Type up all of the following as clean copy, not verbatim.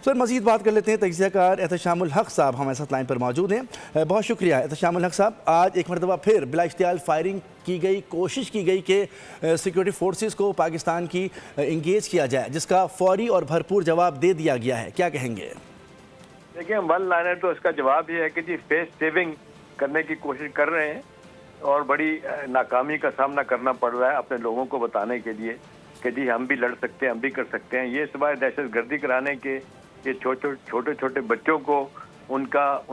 سر مزید بات کر لیتے ہیں، تجزیہ کار احتشام الحق صاحب ہمارے ساتھ لائن پر موجود ہیں۔ بہت شکریہ احتشام الحق صاحب۔ آج ایک مرتبہ پھر بلا اشتعال فائرنگ کی گئی، کوشش کی گئی کہ سیکورٹی فورسز کو پاکستان کی انگیج کیا جائے، جس کا فوری اور بھرپور جواب دے دیا گیا ہے، کیا کہیں گے؟ دیکھیں ون لائنر تو اس کا جواب یہ ہے کہ جی فیس سیونگ کرنے کی کوشش کر رہے ہیں اور بڑی ناکامی کا سامنا کرنا پڑ رہا ہے اپنے لوگوں کو بتانے کے لیے کہ جی ہم بھی لڑ سکتے ہیں، ہم بھی کر سکتے ہیں۔ یہ سوائے دہشت گردی کرانے کے، یہ چھوٹے چھوٹے بچوں کو ان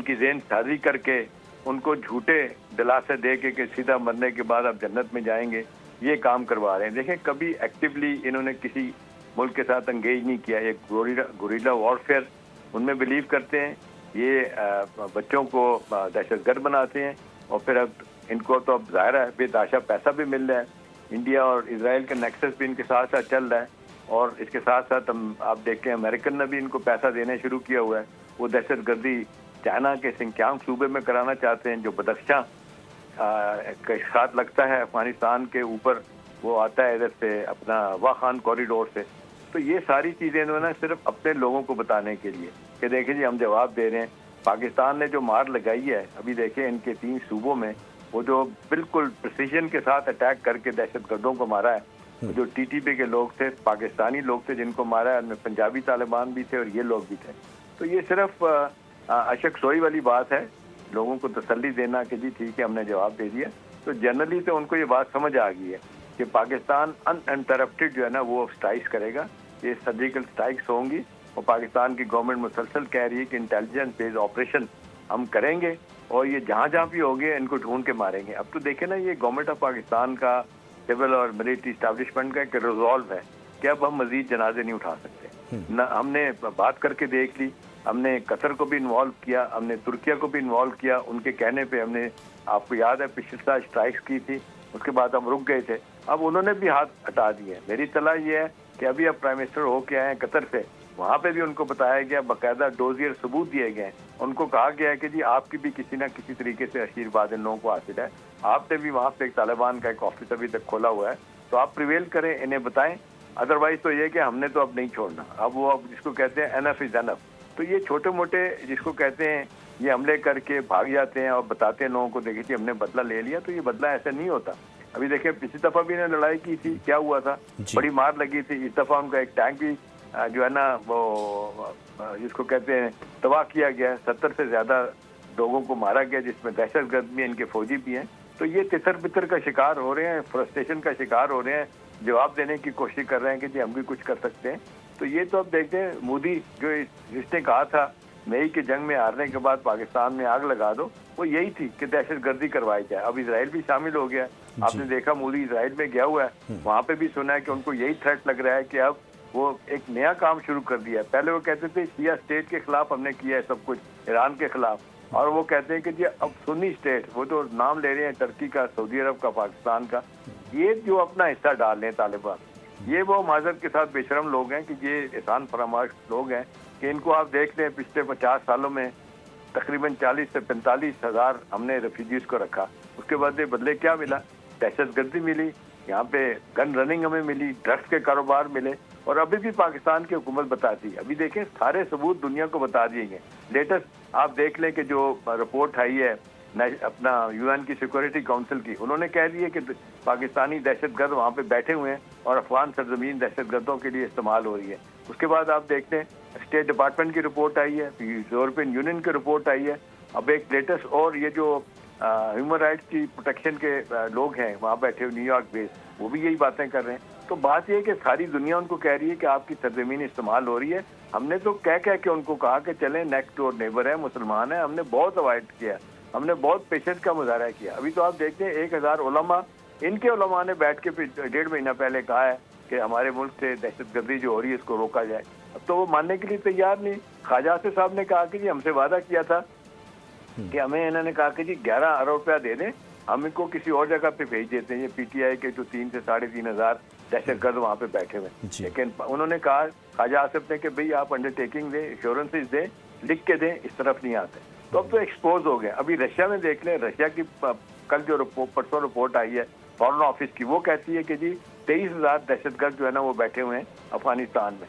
کی ذہن سازی کر کے ان کو جھوٹے دلاسے دے کے کہ سیدھا مرنے کے بعد آپ جنت میں جائیں گے، یہ کام کروا رہے ہیں۔ دیکھیں کبھی ایکٹیولی انہوں نے کسی ملک کے ساتھ انگیج نہیں کیا، ایک گوریلا وارفیئر ان میں بلیو کرتے ہیں، یہ بچوں کو دہشت گرد بناتے ہیں اور پھر اب ان کو تو اب ظاہر ہے بے تحاشا پیسہ بھی مل رہا ہے، انڈیا اور اسرائیل کا نیکسس بھی ان کے ساتھ ساتھ چل رہا ہے، اور اس کے ساتھ ساتھ آپ دیکھیں امریکن نے بھی ان کو پیسہ دینے شروع کیا ہوا ہے۔ وہ دہشت گردی چائنا کے سنکیانگ صوبے میں کرانا چاہتے ہیں، جو بدخشاں کے ساتھ لگتا ہے افغانستان کے اوپر، وہ آتا ہے ادھر سے اپنا واخان کوریڈور سے۔ تو یہ ساری چیزیں انہوں نے صرف اپنے لوگوں کو بتانے کے لیے کہ دیکھیں جی ہم جواب دے رہے ہیں۔ پاکستان نے جو مار لگائی ہے ابھی دیکھیں ان کے 3 صوبوں میں، وہ جو بالکل پریسیژن کے ساتھ اٹیک کر کے دہشت گردوں کو مارا ہے، جو ٹی ٹی پی کے لوگ تھے، پاکستانی لوگ تھے جن کو مارا ہے، ان میں پنجابی طالبان بھی تھے اور یہ لوگ بھی تھے۔ تو یہ صرف اشک سوئی والی بات ہے، لوگوں کو تسلی دینا کہ جی ٹھیک ہے ہم نے جواب دے دیا۔ تو جنرلی تو ان کو یہ بات سمجھ آ گئی ہے کہ پاکستان انٹرپٹڈ جو ہے نا وہ اسٹرائکس کرے گا، یہ سرجیکل اسٹرائکس ہوں گی، اور پاکستان کی گورنمنٹ مسلسل کہہ رہی ہے کہ انٹیلیجنس بیس آپریشن ہم کریں گے اور یہ جہاں جہاں بھی ہوگے ان کو ڈھونڈ کے ماریں گے۔ اب تو دیکھیں نا یہ گورنمنٹ آف پاکستان کا سول اور ملٹری اسٹیبلشمنٹ کا ایک ریزالو ہے کہ اب ہم مزید جنازے نہیں اٹھا سکتے۔ نہ ہم نے بات کر کے دیکھ لی، ہم نے قطر کو بھی انوالو کیا، ہم نے ترکیہ کو بھی انوالو کیا، ان کے کہنے پہ ہم نے، آپ کو یاد ہے پچھلے سال اسٹرائکس کی تھی، اس کے بعد ہم رک گئے تھے، اب انہوں نے بھی ہاتھ ہٹا دیے۔ میری اطلاع یہ ہے کہ ابھی اب پرائم منسٹر ہو کے آئے ہیں قطر سے، وہاں پہ بھی ان کو بتایا گیا، باقاعدہ ڈوزیر ثبوت دیے گئے ہیں، ان کو کہا گیا ہے کہ جی آپ کی بھی کسی نہ کسی طریقے سے آشیرواد ان لوگوں کو حاصل ہے، آپ نے بھی وہاں پہ ایک طالبان کا ایک آفس ابھی تک کھولا ہوا ہے، تو آپ پریویل کریں، انہیں بتائیں، ادروائز تو یہ کہ ہم نے تو اب نہیں چھوڑنا، اب وہ اب جس کو کہتے ہیں انف از انف۔ تو یہ چھوٹے موٹے جس کو کہتے ہیں یہ حملے کر کے بھاگ جاتے ہیں اور بتاتے ہیں لوگوں کو دیکھیں کہ ہم نے بدلہ لے لیا، تو یہ بدلہ ایسے نہیں ہوتا۔ ابھی دیکھیں پچھلی دفعہ بھی انہوں نے لڑائی کی تھی، کیا ہوا تھا، بڑی مار لگی تھی، اس دفعہ ان کا ایک ٹینک بھی جو ہے نا وہ جس کو کہتے ہیں تباہ کیا گیا، 70 سے زیادہ لوگوں کو مارا گیا، جس میں دہشت گرد بھی ان کے فوجی بھی ہیں۔ تو یہ تتر بتر کا شکار ہو رہے ہیں، فرسٹریشن کا شکار ہو رہے ہیں، جواب دینے کی کوشش کر رہے ہیں کہ جی ہم بھی کچھ کر سکتے ہیں۔ تو یہ تو اب دیکھتے ہیں مودی جو جس نے کہا تھا مئی کی جنگ میں ہارنے کے بعد پاکستان میں آگ لگا دو، وہ یہی تھی کہ دہشت گردی کروائی جائے۔ اب اسرائیل بھی شامل ہو گیا، آپ نے دیکھا مودی اسرائیل میں گیا ہوا ہے، وہاں پہ بھی سنا ہے کہ ان کو یہی تھریٹ لگ رہا ہے کہ اب وہ ایک نیا کام شروع کر دیا ہے۔ پہلے وہ کہتے تھے شیعہ اسٹیٹ کے خلاف ہم نے کیا ہے سب کچھ، ایران کے خلاف، اور وہ کہتے ہیں کہ جی اب سنی اسٹیٹ، وہ تو نام لے رہے ہیں ٹرکی کا، سعودی عرب کا، پاکستان کا، یہ جو اپنا حصہ ڈال رہے ہیں طالبان، یہ وہ معذرت کے ساتھ بے شرم لوگ ہیں کہ یہ احسان فراموش لوگ ہیں کہ ان کو آپ دیکھ لیں پچھلے 50 سالوں میں تقریباً 40 سے 45 ہزار ہم نے ریفیوجیز کو رکھا، اس کے بعد بدلے کیا ملا؟ دہشت گردی ملی، یہاں پہ گن رننگ ہمیں ملی، ڈرگس کے کاروبار ملے، اور ابھی بھی پاکستان کی حکومت بتاتی ہے۔ ابھی دیکھیں سارے ثبوت دنیا کو بتا دیے گئے، لیٹسٹ آپ دیکھ لیں کہ جو رپورٹ آئی ہے اپنا یو این کی سیکورٹی کونسل کی، انہوں نے کہہ دیا کہ پاکستانی دہشت گرد وہاں پہ بیٹھے ہوئے ہیں اور افغان سرزمین دہشت گردوں کے لیے استعمال ہو رہی ہے۔ اس کے بعد آپ دیکھتے ہیں اسٹیٹ ڈپارٹمنٹ کی رپورٹ آئی ہے، یورپین یونین کی رپورٹ آئی ہے، اب ایک لیٹسٹ، اور یہ جو ہیومن رائٹس کی پروٹیکشن کے لوگ ہیں وہاں بیٹھے ہوئے نیو یارک بیس، وہ بھی یہی باتیں کر رہے ہیں۔ تو بات یہ ہے کہ ساری دنیا ان کو کہہ رہی ہے کہ آپ کی سرزمین استعمال ہو رہی ہے۔ ہم نے تو کہہ کے ان کو کہا کہ چلیں نیکسٹ ڈور نیبر ہے، مسلمان ہیں، ہم نے بہت اوائڈ کیا، ہم نے بہت پیشنس کا مظاہرہ کیا۔ ابھی تو آپ دیکھتے ہیں 1000 علماء، ان کے علماء نے بیٹھ کے 1.5 مہینہ پہلے کہا ہے کہ ہمارے ملک سے دہشت گردی جو ہو رہی ہے اس کو روکا جائے۔ اب تو وہ ماننے کے لیے تیار نہیں۔ خواجہ آصف صاحب نے کہا کہ جی ہم سے وعدہ کیا تھا کہ ہمیں، انہوں نے کہا کہ جی 11 ارب روپیہ دے دیں، ہم ان کو کسی اور جگہ پہ بھیج دیتے ہیں۔ یہ پی ٹی آئی کے جو 3 سے 3.5 ہزار دہشت گرد وہاں پہ بیٹھے ہوئے، لیکن انہوں نے کہا خواجہ آصف نے کہ بھئی آپ انڈر ٹیکنگ دیں، ایشورنسز دیں، لکھ کے دیں، اس طرف نہیں آتے۔ تو اب تو ایکسپوز ہو گئے۔ ابھی رشیا میں دیکھ لیں، رشیا کی کل جو پرسوں رپورٹ آئی ہے فارن آفس کی، وہ کہتی ہے کہ جی 23,000 دہشت گرد جو ہے نا وہ بیٹھے ہوئے ہیں افغانستان میں۔